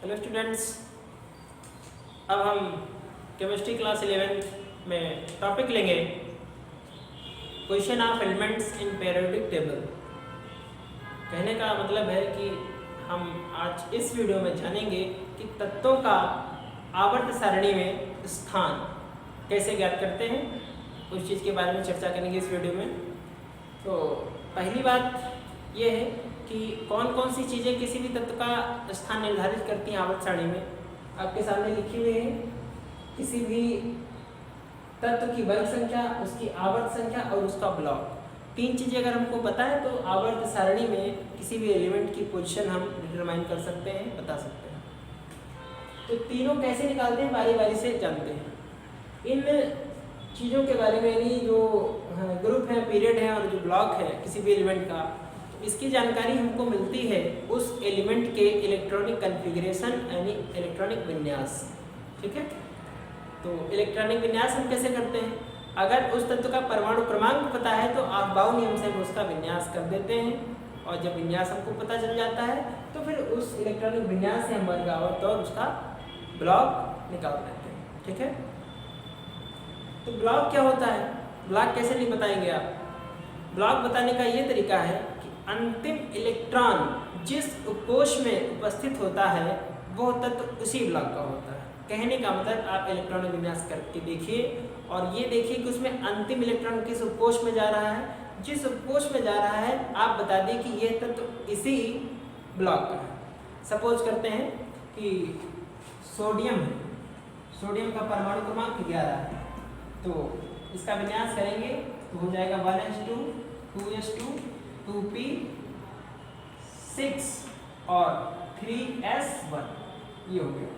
Hello students, अब हम chemistry class 11 में टॉपिक लेंगे question of elements in periodic table. कहने का मतलब है कि हम आज इस वीडियो में जानेंगे कि तत्वों का आवर्त सारणी में स्थान कैसे ज्ञात करते हैं, उस चीज़ के बारे में चर्चा करेंगे इस वीडियो में। तो पहली बात यह है कि कौन कौन सी चीज़ें किसी भी तत्व का स्थान निर्धारित करती हैं आवर्त सारणी में। आपके सामने लिखी हुई है किसी भी तत्व की वर्ग संख्या, उसकी आवर्त संख्या और उसका ब्लॉक। तीन चीज़ें अगर हमको पता है तो आवर्त सारणी में किसी भी एलिमेंट की पोजीशन हम डिटरमाइन कर सकते हैं, बता सकते हैं। तो तीनों कैसे निकालते हैं बारी बारी से जानते हैं। इन चीज़ों के बारे में, यानी जो ग्रुप है, पीरियड है और जो ब्लॉक है किसी भी एलिमेंट का, इसकी जानकारी हमको मिलती है उस एलिमेंट के इलेक्ट्रॉनिक कॉन्फ़िगरेशन यानी इलेक्ट्रॉनिक विन्यास। ठीक है, तो इलेक्ट्रॉनिक विन्यास हम कैसे करते हैं? अगर उस तत्व का परमाणु क्रमांक पता है तो अफबाऊ नियम से हम उसका विन्यास कर देते हैं, और जब विन्यास हमको पता चल जाता है तो फिर उस इलेक्ट्रॉनिक विन्यास से हम वर्ग आवर्त और उसका ब्लॉक निकाल देते हैं। ठीक है, तो ब्लॉक क्या होता है, ब्लॉक कैसे नहीं बताएंगे आप? ब्लॉक बताने का ये तरीका है कि अंतिम इलेक्ट्रॉन जिस कोश में उपस्थित होता है वो तत्व उसी ब्लॉक का होता है। कहने का मतलब आप इलेक्ट्रॉनिक विन्यास करके देखिए और ये देखिए कि उसमें अंतिम इलेक्ट्रॉन किस उपकोश में जा रहा है। जिस उपकोश में जा रहा है आप बता दें कि यह तत्व इसी ब्लॉक का है। सपोज करते हैं कि सोडियम है, सोडियम का परमाणु क्रमांक 11 है, तो इसका विन्यास करेंगे तो हो जाएगा 1s2 2s2 2p6 और 3s1। ये हो गया,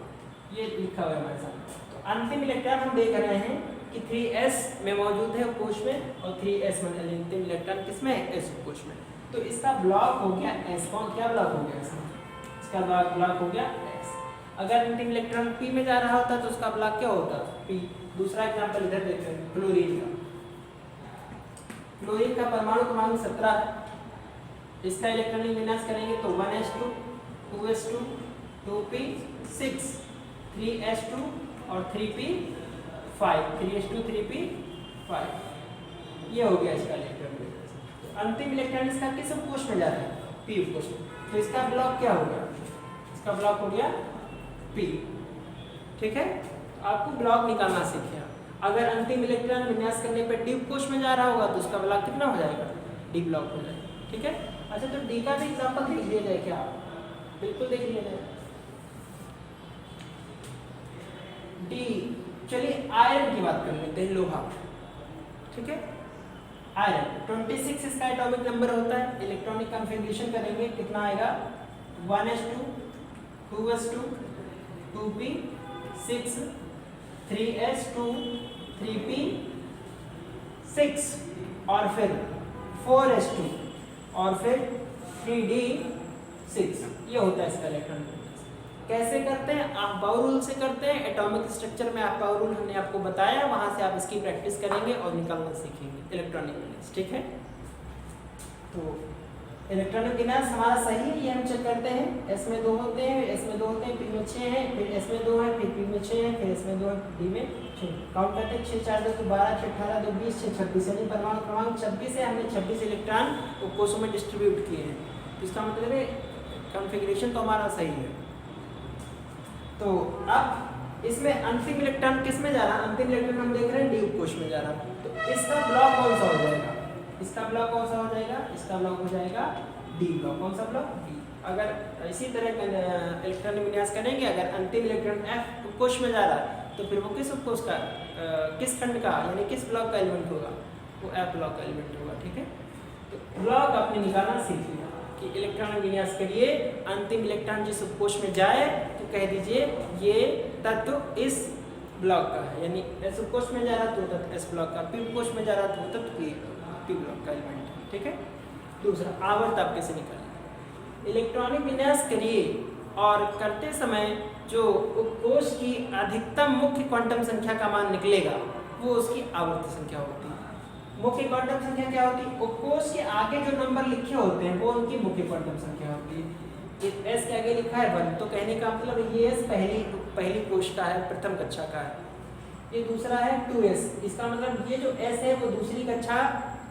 ये लिखा हुआ है हमारे सामने। तो अंतिम इलेक्ट्रॉन हम देख रहे हैं कि 3s में मौजूद है उपकोश में और 3s1 अंतिम इलेक्ट्रॉन किसमें है? s उपकोश में। तो इसका ब्लॉक हो गया s। कौन क्या ब्लॉक हो गया इसका? इसका ब्लॉक हो गया s। अगर अंतिम इलेक्ट्रॉन p में जा रहा होता तो उसका ब्लॉक क्या होता? p। दूसरा एग्जांपल इधर देखते हैं, क्लोरीन का। क्लोरीन का परमाणु क्रमांक 17 है, इसका इलेक्ट्रॉनिक विन्यास करेंगे तो 1s2 2s2 2p6 3s2 और 3p5 3s2 3p5। ये हो गया इसका इलेक्ट्रॉन विन्यास। तो अंतिम इलेक्ट्रॉन इसका किस उपकोश में जा रहा है? p उपकोश में। तो इसका ब्लॉक क्या हो गया? इसका ब्लॉक हो गया p। ठीक है, आपको ब्लॉक निकालना सीखिए। अगर अंतिम इलेक्ट्रॉन विन्यास करने पर डी उपकोश में जा रहा होगा तो उसका ब्लॉक कितना हो जाएगा? डी ब्लॉक हो जाएगा। ठीक है, अच्छा तो डी का भी एग्जांपल देख लिया जाए क्या? बिल्कुल देख लिया जाए। डी, चलिए आयरन की बात कर लेते हैं, लोहा। ठीक है, आयरन 26 इसका एटॉमिक नंबर होता है। इलेक्ट्रॉनिक कॉन्फ़िगरेशन करेंगे, कितना आएगा? 1s2 2s2 2p6 3s2 3p6 और फिर 4s2 और फिर 3d6। ये होता है इसका इलेक्ट्रॉन। कैसे करते हैं? अफबाऊ रूल से करते हैं। एटॉमिक स्ट्रक्चर में अफबाऊ रूल हमने आपको बताया, वहां से आप इसकी प्रैक्टिस करेंगे और निकालना सीखेंगे इलेक्ट्रॉनिक विन्यास। ठीक है, तो इलेक्ट्रॉनिक विन्यास हमारा सही है, ये हम चेक करते हैं। s में 2 होते हैं, s में 2 होते हैं, p में 6 है, फिर s में 2 है, फिर p में 6 है, फिर s में 2 है, d में 6। काउंट करते हैं, 6 4 2 12 6 18 2 20 6 26, यानी परमाणु क्रमांक 26 है। हमने 26 इलेक्ट्रॉन उपकोशों में डिस्ट्रीब्यूट किए हैं। इसका मतलब है कॉन्फ़िगरेशन तो हमारा सही है। तो अब इसमें अंतिम इलेक्ट्रॉन किस में जा रहा है? अंतिम इलेक्ट्रॉन हम देख रहे हैं डी उपकोश में जा रहा है। तो इसका ब्लॉक कौन सा हो जाएगा? इसका ब्लॉक कौन सा हो जाएगा? इसका ब्लॉक हो जाएगा डी ब्लॉक। कौन सा ब्लॉक? डी। अगर इसी तरह इलेक्ट्रॉनिक विन्यास करेंगे, अगर अंतिम इलेक्ट्रॉन एफ उपकोश में जा रहा है तो फिर वो किस उपकोश का, किस खंड का, यानी किस ब्लॉक का एलिमेंट होगा? वो एफ ब्लॉक का एलिमेंट होगा। ठीक है, तो ब्लॉक आपने निकालना सीख लिया कि इलेक्ट्रॉनिक विन्यास करिए, अंतिम इलेक्ट्रॉन जिस उपकोश में जाए तो कह दीजिए ये तत्व इस ब्लॉक का है, यानी एस उपकोश में जा रहा तो तत्व एस ब्लॉक का, पी उपकोश में जा रहा तो तत्व पी ब्लॉक का एलिमेंट है। ठीक है, दूसरा आवर्त आप कैसे निकालेंगे? इलेक्ट्रॉनिक विन्यास करिए और करते समय जो उपकोश की अधिकतम मुख्य क्वांटम संख्या का मान निकलेगा वो उसकी आवर्त संख्या होती है। मुख्य क्वांटम संख्या क्या होती है? उपकोश के आगे जो नंबर लिखे होते हैं वो उनकी मुख्य क्वांटम संख्या होती है। एस के आगे लिखा है 1, तो कहने का मतलब ये एस पहली कोश का है, प्रथम कक्षा का है। ये दूसरा है 2s, इसका मतलब ये जो s है वो दूसरी कक्षा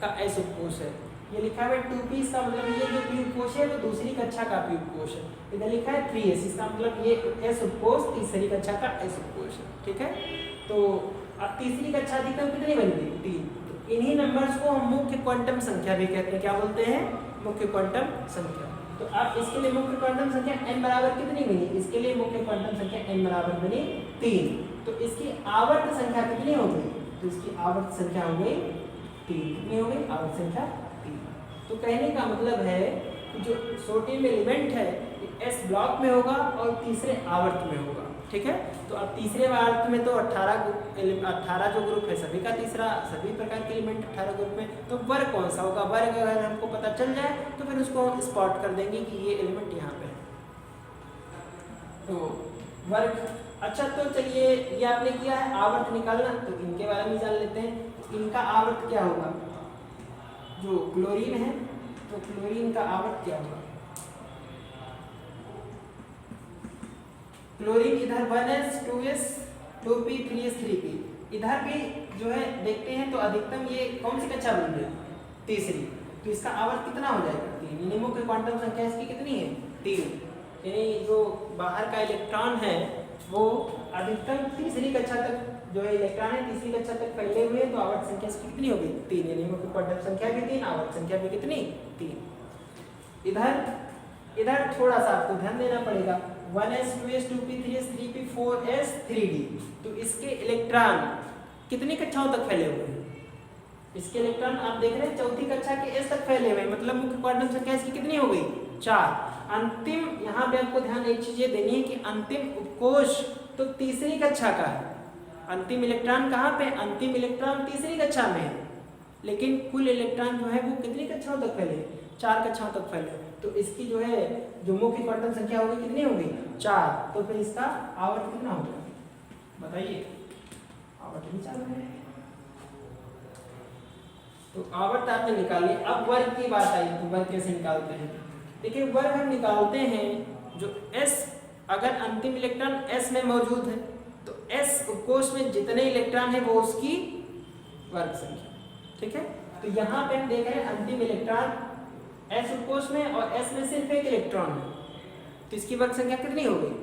का s उपकोष है। ये लिखा है 2p, इसका मतलब ये जो p उपकोष है वो दूसरी कक्षा का p उपकोष है। इधर लिखा है 3s, इसका मतलब ये s उपकोष तीसरी कक्षा का s उपकोष है। ठीक है, तो अब तीसरी कक्षा अधिकतम कितनी बन गई? 3। तो इन्हीं नंबर्स को हम मुख्य क्वांटम संख्या भी कहते हैं। क्या बोलते हैं? मुख्य क्वांटम संख्या। तो आप इसके लिए मुख्य क्वांटम संख्या n बराबर कितनी बनी? इसके लिए मुख्य क्वांटम संख्या n बराबर बनी 3। तो इसकी आवर्त संख्या कितनी हो गई? तो इसकी आवर्त संख्या हो गई 3। कितनी हो गई? आवर्त संख्या 3। तो कहने का मतलब है कि जो सोडियम एलिमेंट है ये s ब्लॉक में होगा और तीसरे आवर्त में होगा। ठीक है, तो अब तीसरे आवर्त में तो 18 जो ग्रुप है सभी का तीसरा, सभी प्रकार के एलिमेंट 18 ग्रुप में, तो वर्ग कौन सा होगा? वर्ग अगर हमको पता चल जाए तो फिर उसको स्पॉट कर देंगे कि ये एलिमेंट यहाँ पे है। तो वर्ग, अच्छा तो चलिए ये आपने किया है आवर्त निकालना, तो इनके बारे में जान लेते हैं। इनका आवर्त क्या होगा? जो क्लोरीन है, तो क्लोरीन का आवर्त क्या होगा? क्लोरीन इधर 1s 2s 2p 3s 3p, इधर भी जो है देखते हैं तो अधिकतम ये कौन सी कक्षा बन रही है? तीसरी। तो इसका आवर्त कितना हो जाएगा? 3। यानी मुख्य क्वांटम संख्या इसकी कितनी है? 3। यानी जो बाहर का इलेक्ट्रॉन है वो अधिकतम तीसरी कक्षा तक, जो है इलेक्ट्रॉन है तीसरी कक्षा तक फैले हुए हैं, तो आवर्त संख्या इसकी कितनी होगी? 3। यानी मुख्य क्वांटम संख्या भी 3, आवर्त संख्या भी कितनी? 3। इधर थोड़ा सा आपको ध्यान देना पड़ेगा। 1s 2s 2p 3s 3p 4s 3d, तो इसके इलेक्ट्रॉन कितनी कक्षाओं तक फैले हुए हैं? इसके इलेक्ट्रॉन आप देख रहे हैं चौथी कक्षा के s तक फैले हुए हैं, मतलब मुख्य क्वांटम संख्या इसकी कितनी हो गई? 4। अंतिम, यहाँ पे आपको ध्यान एक चीज देनी है कि अंतिम उपकोष तो तीसरी कक्षा का है। अंतिम इलेक्ट्रॉन कहाँ पे? अंतिम इलेक्ट्रॉन तीसरी कक्षा में है, लेकिन कुल इलेक्ट्रॉन जो है वो कितनी कक्षाओं तक फैले? 4 कक्षाओं तक फैले। तो इसकी जो है जो मुख्य क्वांटम संख्या होगी कितनी होगी? 4। तो फिर इसका आवर्त कितना होगा? बताइए, आवर्त भी 4 है। तो आवर्त आपने निकाल लिया। अब वर्ग की बात आई, तो वर्ग कैसे निकालते हैं? देखिए वर्ग हम निकालते हैं जो s, अगर अंतिम इलेक्ट्रॉन s में मौजूद है तो s उपकोष में जितने इलेक्ट्रॉन है वो उसकी वर्ग संख्या। ठीक है, तो यहाँ पे हम देख रहे हैं अंतिम इलेक्ट्रॉन s उपकोष में और s में सिर्फ एक इलेक्ट्रॉन है, तो इसकी वर्ग संख्या कितनी हो गई?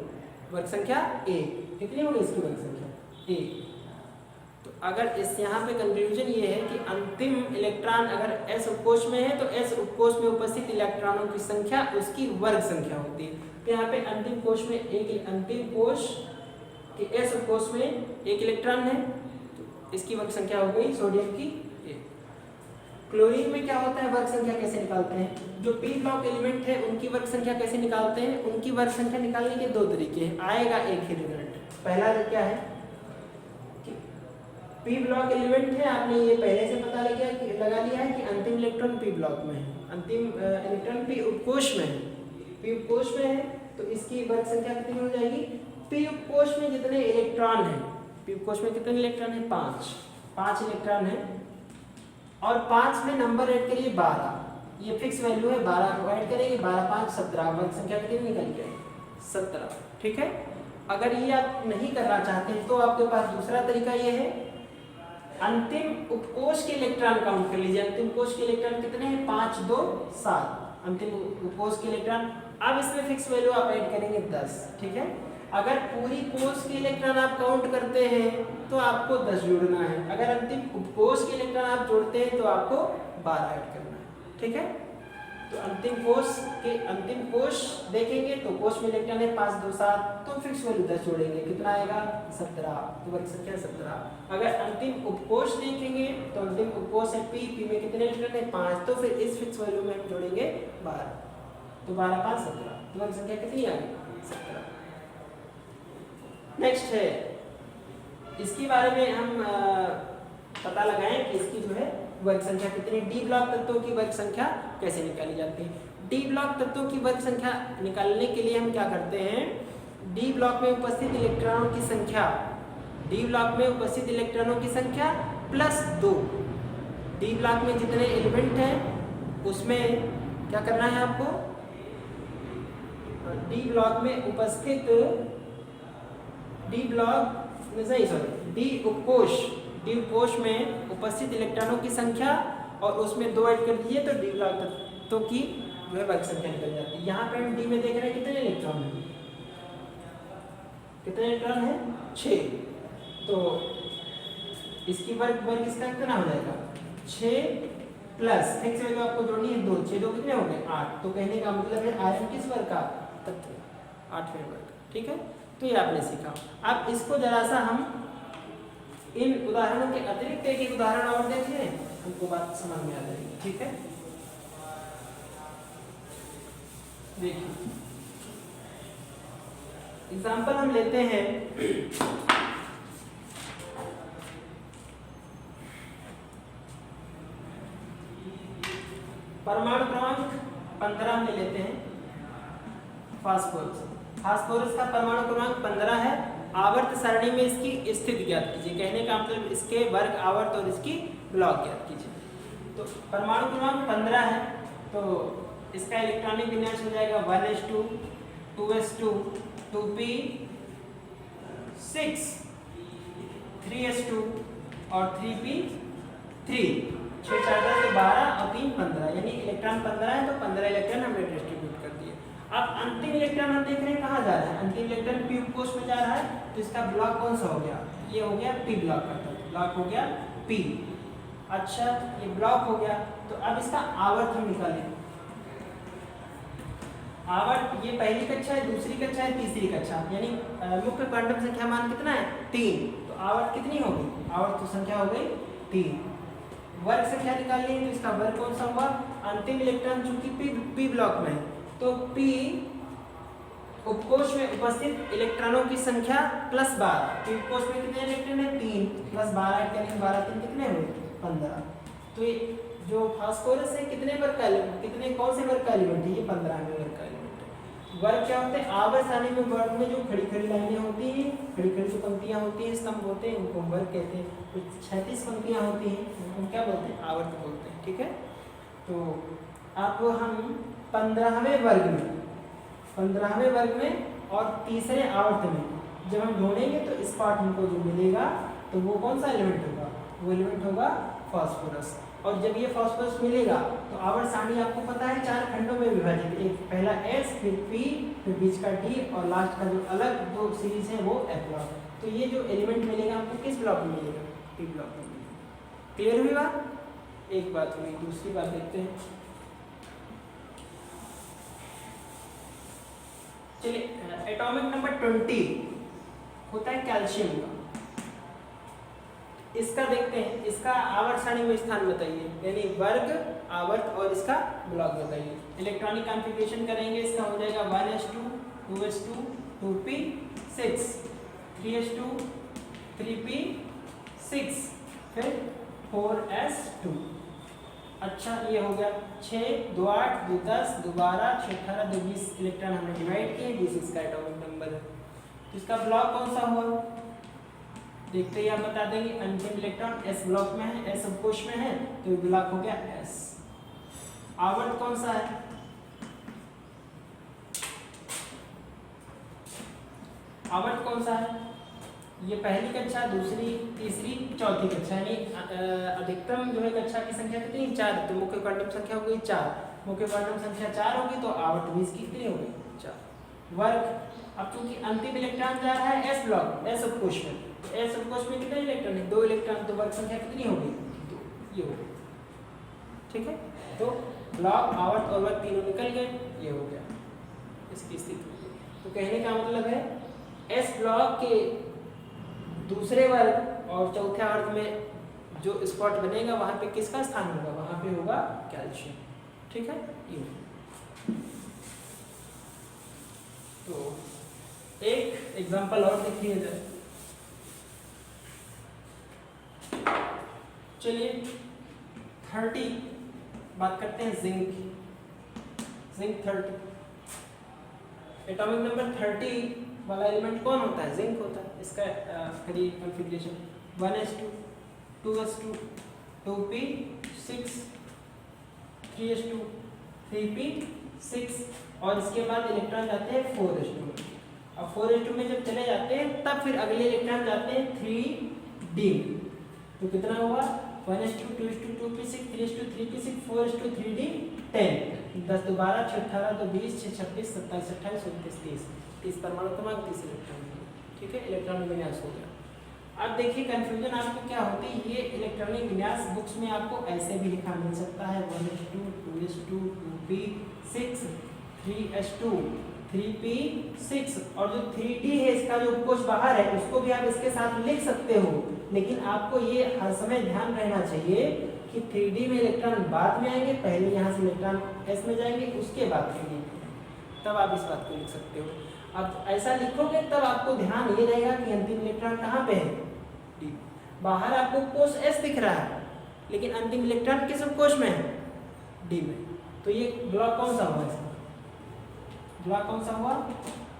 वर्ग संख्या 1। कितनी हो गई इसकी वर्ग संख्या? 1। तो अगर इस यहाँ पे कंक्लूजन ये है कि अंतिम इलेक्ट्रॉन अगर s उपकोष में है तो s उपकोष में उपस्थित इलेक्ट्रॉनों की संख्या उसकी वर्ग संख्या होती है। तो यहाँ पे अंतिम कोष में अंतिम कोष के s उपकोष में एक इलेक्ट्रॉन है, तो इसकी वर्ग संख्या हो गई सोडियम की 1। क्लोरीन में क्या होता है? वर्ग संख्या कैसे निकालते हैं? जो p ब्लॉक एलिमेंट है उनकी वर्ग संख्या कैसे निकालते हैं? उनकी वर्ग संख्या निकालने के 2 तरीके हैं, आएगा एक ही रिजल्ट। पहला क्या है कि p ब्लॉक एलिमेंट है, आपने ये पहले से पता लगा लिया है कि अंतिम इलेक्ट्रॉन p ब्लॉक में है, अंतिम इलेक्ट्रॉन p उपकोष में है, p उपकोष में है, तो इसकी वर्ग संख्या कितनी हो जाएगी? p उपकोष में जितने इलेक्ट्रॉन हैं, p उपकोष में कितने इलेक्ट्रॉन है? 5 इलेक्ट्रॉन है, और 5 में नंबर ऐड करिए 12, ये फिक्स वैल्यू है, 12 को ऐड करेंगे, 12 5 17, वर्ग संख्या कितनी निकल गई? 17। ठीक है, अगर ये आप नहीं करना चाहते तो आपके पास दूसरा तरीका ये है, अंतिम उपकोष के इलेक्ट्रॉन काउंट कर लीजिए। अंतिम कोष के इलेक्ट्रॉन कितने हैं? 5 2 7 अंतिम उपकोष के इलेक्ट्रॉन। अब इसमें फिक्स वैल्यू आप ऐड करेंगे 10। ठीक है, अगर पूरी कोष के इलेक्ट्रॉन आप काउंट करते हैं तो आपको 10 जोड़ना है, अगर अंतिम उपकोष के इलेक्ट्रॉन आप जोड़ते हैं तो आपको 12 ऐड करना है। ठीक है, तो अंतिम कोष देखेंगे तो कोष में इलेक्ट्रॉन है 5 2 7, तो फिक्स वैल्यू 10 जोड़ेंगे, कितना आएगा? 17, तो वर्ग संख्या 17। अगर अंतिम उपकोष देखेंगे तो अंतिम उपकोष है p में कितने इलेक्ट्रॉन है? 5, तो फिर इस फिक्स वैल्यू में हम जोड़ेंगे 12, तो 12 5 17, तो वर्ग संख्या कितनी आ गई? 17। नेक्स्ट है, इसके बारे में हम पता लगाएं कि इसकी जो है वर्ग संख्या कितनी। डी ब्लॉक तत्वों की वर्ग संख्या कैसे निकाली जाती है? डी ब्लॉक तत्वों की वर्ग संख्या निकालने के लिए हम क्या करते हैं? डी ब्लॉक में उपस्थित इलेक्ट्रॉनों की संख्या, डी ब्लॉक में उपस्थित इलेक्ट्रॉनों की संख्या प्लस 2। डी ब्लॉक में जितने एलिमेंट हैं उसमें क्या करना है आपको? डी ब्लॉक में उपस्थित डी उपकोष में उपस्थित इलेक्ट्रॉनों की संख्या और उसमें 2 ऐड कर दीजिए तो डी ब्लॉक तत्वों की जो है वर्ग संख्या निकल जाती है। यहाँ पे हम डी में देख रहे हैं कितने इलेक्ट्रॉन हैं, कितने इलेक्ट्रॉन हैं 6, तो इसकी वर्ग इसका कितना हो जाएगा 6 प्लस फिक्स वैल्यू आपको जोड़नी है 2, 6 2 कितने हो गए 8, तो कहने का मतलब है आयरन किस वर्ग का तत्व 8वें वर्ग। ठीक है, तो ये आपने सीखा। अब इसको जरा सा हम इन उदाहरणों के अतिरिक्त एक उदाहरण और देख लें, हमको बात समझ में आ जाएगी। ठीक है, देखिए एग्जाम्पल हम लेते हैं परमाणु क्रमांक 15 में लेते हैं फास्फोरस का परमाणु क्रमांक 15 है। आवर्त सारणी में इसकी स्थिति ज्ञात कीजिए, कहने का मतलब इसके वर्ग आवर्त और इसकी ब्लॉक ज्ञात कीजिए। तो परमाणु क्रमांक 15 है तो इसका इलेक्ट्रॉनिक विन्यास हो जाएगा 1s2 2s2 2p6 3s2 और 3p3 6 4 10 12 और 3 15, यानी इलेक्ट्रॉन 15 है तो 15 इलेक्ट्रॉन हमने डिस्ट्रीब्यूट कर दिए। अब अंतिम इलेक्ट्रॉन हम देख रहे हैं कहाँ जा रहा है, अंतिम इलेक्ट्रॉन पी उपकोष में जा रहा है, तो इसका ब्लॉक कौन सा हो गया, ये हो गया पी ब्लॉक का, ब्लॉक हो गया पी। अच्छा ये ब्लॉक हो गया, तो अब इसका आवर्त हम निकालें। आवर्त ये पहली कक्षा है, दूसरी कक्षा है, तीसरी कक्षा, यानी मुख्य क्वांटम संख्या मान कितना है 3, तो आवर्त कितनी होगी, आवर्त तो संख्या हो गई 3। वर्ग संख्या निकालनी है तो इसका वर्ग कौन सा हुआ, अंतिम इलेक्ट्रॉन चूंकि पी ब्लॉक में है तो पी उपकोष में उपस्थित इलेक्ट्रॉनों की संख्या प्लस 12, पी उपकोष में कितने इलेक्ट्रॉन है 3 प्लस 12 यानी 12 3 कितने हुए 15। तो ये जो फास्फोरस है कितने वर्ग का एलिमेंट, कितने कौन से वर्ग का एलिमेंट है, ये 15वें वर्ग का एलिमेंट है। वर्ग क्या होते हैं, आवर्त सारणी में वर्ग में जो खड़ी खड़ी लाइनें होती हैं, खड़ी खड़ी जो पंक्तियां होती हैं, स्तंभ होते हैं, उनको वर्ग कहते हैं। कुछ 36 पंक्तियां होती हैं उनको क्या बोलते हैं, आवर्त बोलते हैं। ठीक है, तो अब हम 15वें वर्ग में और तीसरे आवर्त में जब हम ढूंढेंगे तो स्पॉट हमको जो मिलेगा तो वो कौन सा एलिमेंट होगा, वो एलिमेंट होगा फास्फोरस। और जब ये फास्फोरस मिलेगा तो आवर्त सारणी आपको पता है 4 खंडों में विभाजित, एक पहला S फिर P फिर बीच का D और लास्ट का जो अलग 2 सीरीज है वो F ब्लॉक। तो ये जो एलिमेंट मिलेगा आपको किस ब्लॉक में मिलेगा, P ब्लॉक में मिलेगा। क्लियर हुई बात, एक बात हुई। दूसरी बात देखते हैं, चलिए एटॉमिक नंबर 20 होता है कैल्शियम का, इसका देखते हैं, इसका आवर्त सारणी में स्थान बताइए, यानी वर्ग आवर्त और इसका ब्लॉक बताइए। इलेक्ट्रॉनिक कॉन्फ़िगरेशन करेंगे, इसका हो जाएगा 1s2 2s2 2p6 3s2 3p6 फिर 4s2। अच्छा ये हो गया 6 2 8 2 10 2 12 6 18 2 20 इलेक्ट्रॉन हमने डिवाइड किए, 20 इसका एटॉमिक नंबर है। तो इसका ब्लॉक कौन सा हुआ देखते ही आप बता देंगे, अंतिम इलेक्ट्रॉन S ब्लॉक में है, S उपकोष में है तो ये ब्लॉक हो गया S। आवर्त कौन सा है, आवर्त कौन सा है, ये पहली कक्षा दूसरी तीसरी चौथी कक्षा, यानी अधिकतम जो है कक्षा की संख्या कितनी 4, तो मुख्य क्वांटम संख्या हो गई 4, मुख्य क्वांटम संख्या 4 होगी तो आवर्त 20 की कितनी हो गई 4। वर्ग अब चूंकि अंतिम इलेक्ट्रॉन जा रहा है S ब्लॉक S उपकोष में, तो S उपकोष में कितने इलेक्ट्रॉन है 2 इलेक्ट्रॉन, तो वर्ग संख्या कितनी होगी 2, ये हो गई। ठीक है, तो ब्लॉक आवर्त और वर्ग तीनों निकल गए, ये हो गया इसकी स्थिति। तो कहने का मतलब है S ब्लॉक के दूसरे वर्ग और चौथे आवर्त में जो स्पॉट बनेगा वहां पे किसका स्थान होगा, वहां पे होगा कैल्शियम। ठीक है, ये तो एक एग्जांपल और देख लिया जाए। चलिए 30 बात करते हैं जिंक 30 एटॉमिक नंबर 30 वाला एलिमेंट कौन होता है, जिंक होता है। इसका खड़ी configuration 1s2 2s2 2p6 3s2 3p6 6 और इसके बाद इलेक्ट्रॉन जाते हैं 4s2 में। अब 4s2 में जब चले जाते हैं तब फिर अगले इलेक्ट्रॉन जाते हैं 3d में। तो कितना हुआ 1s2 2s2 2p6 3s2 3p6 4s2 3d 10 10 2 12 6 18 2 20 6 26 27 28 29 30 परमाणु क्रमांक 30 इलेक्ट्रॉन। ठीक है, इलेक्ट्रॉनिक विन्यास हो गया। अब देखिए कंफ्यूजन आपको क्या होती है, ये इलेक्ट्रॉनिक विन्यास बुक्स में आपको ऐसे भी लिखा मिल सकता है 1s2 2s2 2p6 3s2 3p6 और जो 3d है इसका जो उपकोष बाहर है उसको भी आप इसके साथ लिख सकते हो, लेकिन आपको ये हर समय ध्यान रहना चाहिए कि 3d में इलेक्ट्रॉन बाद में आएंगे, पहले यहाँ से इलेक्ट्रॉन s में जाएंगे उसके बाद 3d, तब आप इस बात को लिख सकते हो। अब ऐसा लिखोगे तब आपको ध्यान ये रहेगा कि अंतिम इलेक्ट्रॉन कहाँ पे है, डी। बाहर आपको कोष S दिख रहा है लेकिन अंतिम इलेक्ट्रॉन किस कोष में है, डी में। तो ये ब्लॉक कौन सा हुआ, इसका ब्लॉक कौन सा हुआ,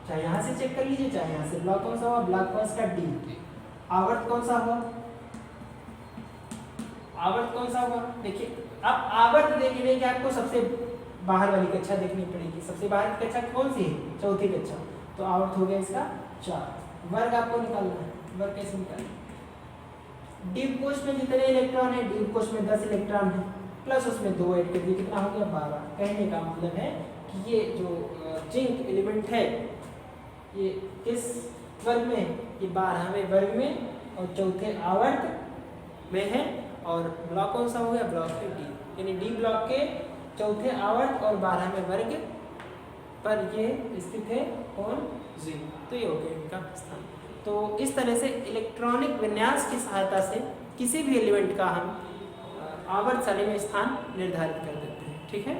चाहे यहाँ से चेक कर लीजिए चाहे यहाँ से, ब्लॉक कौन सा हुआ, ब्लॉक हुआ इसका डी। आवर्त कौन सा हुआ, आवर्त कौन सा हुआ, देखिए अब आवर्त देखने के आपको सबसे बाहर वाली कक्षा देखनी पड़ेगी। सबसे बाहर की कक्षा कौन सी है, चौथी कक्षा, तो आवर्त हो गया इसका 4। वर्ग आपको निकालना है, वर्ग कैसे निकालना, डी कोष में जितने इलेक्ट्रॉन है, डी कोष में 10 इलेक्ट्रॉन है प्लस उसमें 2 ऐड कर दिए, कितना हो गया 12। कहने का मतलब है कि ये जो जिंक एलिमेंट है ये किस वर्ग में, ये 12वें वर्ग में और चौथे आवर्त में है। और ब्लॉक कौन सा हो गया, ब्लॉक है डी, यानी डी ब्लॉक के चौथे आवर्त और 12वें वर्ग पर ये स्थित है कौन, जिंक। तो ये हो गया इनका स्थान। तो इस तरह से इलेक्ट्रॉनिक विन्यास की सहायता से किसी भी एलिमेंट का हम आवर्त सारणी में स्थान निर्धारित कर देते हैं। ठीक है,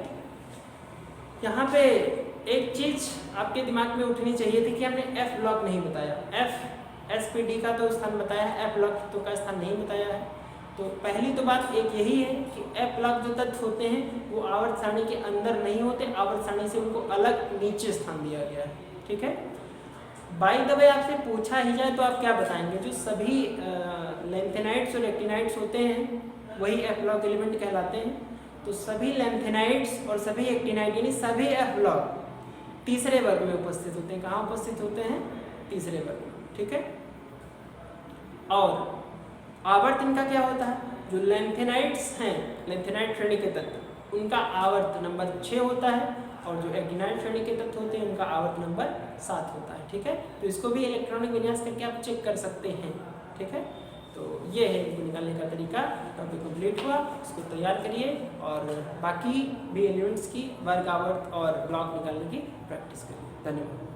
यहाँ पे एक चीज आपके दिमाग में उठनी चाहिए थी कि हमने एफ ब्लॉक नहीं बताया, एफ एस पी डी का तो स्थान बताया है, एफ ब्लॉक तो का स्थान नहीं बताया है। तो पहली तो बात एक यही है कि एफ ब्लॉक जो तत्व होते हैं वो आवर्त सारणी के अंदर नहीं होते, आवर्त सारणी से उनको अलग नीचे स्थान दिया गया है। ठीक है, बाय द वे आपसे पूछा ही जाए तो आप क्या बताएंगे, जो सभी लेंथेनाइट्स और एक्टिनाइट्स होते हैं वही एफ ब्लॉक एलिमेंट कहलाते हैं। तो सभी लेंथेनाइट्स और सभी एक्टिनाइट यानी सभी एफ ब्लॉक तीसरे वर्ग में उपस्थित होते हैं। कहाँ उपस्थित होते हैं, तीसरे वर्ग में। ठीक है, और आवर्त इनका क्या होता है, जो लेंथेनाइट्स हैं, लेंथेनाइट श्रेणी के तत्व, उनका आवर्त नंबर 6 होता है और जो एक्टिनाइट श्रेणी के तत्व होते हैं उनका आवर्त नंबर 7 होता है। ठीक है, तो इसको भी इलेक्ट्रॉनिक विन्यास करके आप चेक कर सकते हैं। ठीक है, तो ये है इनको निकालने का तरीका। टॉपिक कंप्लीट हुआ, इसको तैयार करिए और बाकी भी एलिमेंट्स की वर्ग, आवर्त और ब्लॉक निकालने की प्रैक्टिस करिए। धन्यवाद।